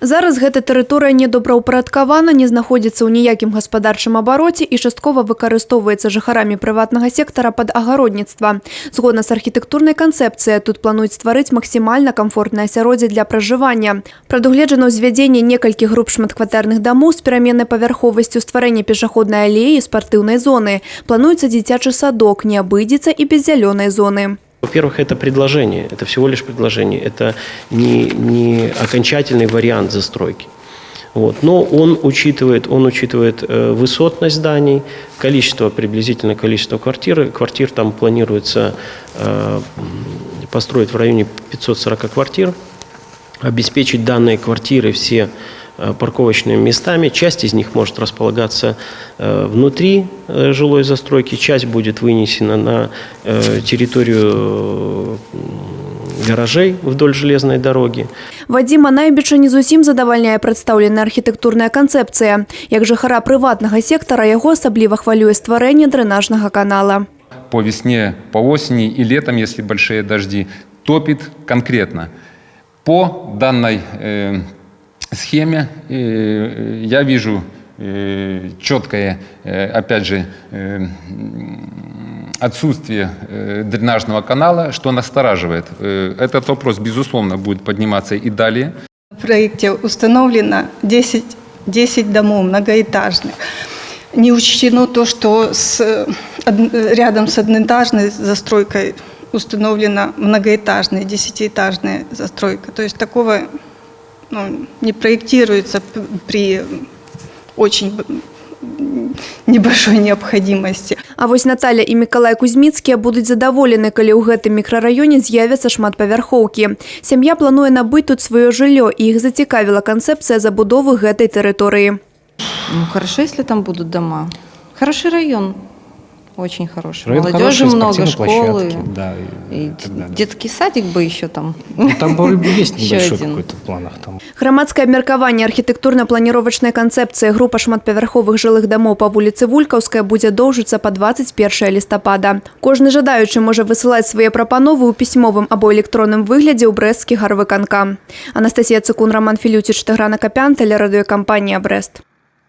Зараз гэта тэрыторыя недобраўпарадкавана, не знаходзіцца ў ніякім гаспадарчым абароце і часткова выкарыстоўваецца жыхарамі прыватнага сектара пад агародніцтва. Згодна з архітэктурнай канцэпцыяй, тут плануюць стварыць максімальна камфортнае асяроддзе для пражывання. Прадугледжана ўзвядзенне некалькіх груп шматкватэрных дамоў з пераменнай павярховасцю, стварэнне пешаходнай алеі, спартыўнай зоны. Плануецца дзіцячы садок, не абыдзецца і без зялёнай зоны. Во-первых, это предложение, это всего лишь предложение, это не окончательный вариант застройки. Вот. Но он учитывает высотность зданий, приблизительное количество квартир. Квартир там планируется построить в районе 540 квартир, обеспечить данные квартиры все парковочными местами. Часть из них может располагаться внутри жилой застройки, часть будет вынесена на территорию гаражей вдоль железной дороги. Вадзіма найбільше не зусім задавальняе прадстаўленая архітэктурная канцэпцыя. Як жыхара прыватнага сектара, яго асабліва хвалюе стварэнне дрэнажнага канала. По весне, по осени и летом, если большие дожди, топит конкретно. По данной схеме я вижу четкое, опять же, отсутствие дренажного канала, что настораживает. Этот вопрос, безусловно, будет подниматься и далее. В проекте установлено 10 домов многоэтажных. Не учтено то, что рядом с одноэтажной застройкой установлена многоэтажная, 10-этажная застройка. То есть такого не проектируется при очень небольшой необходимости. А вось Наталья и Миколай Кузьмицкія будуць задаволены, калі ў гэтым мікрараёне з'явяцца шматпавярхоўкі. Сям'я плануе набыць тут сваё жыллё, і іх зацікавіла канцэпцыя забудовы гэтай тэрыторыі. Ну, хорошо, если там будут дома. Хороший район. Очень хороший. Район Молодежи хороший, много, школы. Да, и детский садик бы еще там. Ну, там есть небольшой какой-то в планах. Там. Грамадскае абмеркаванне архітэктурна-планіровачнай канцэпцыі група шматпавярховых жылых дамоў па вуліцы Вулькаўская будзе доўжыцца па 21 лістапада. Кожны жадаючы можа высылаць свае прапановы ў пісьмовым або электронным выглядзе ў брэсцкі гарвыканкам. Анастасія Цыкун, Роман Філюціч, Тыгран Акапян, тэлерадыёкампанія «Брэст».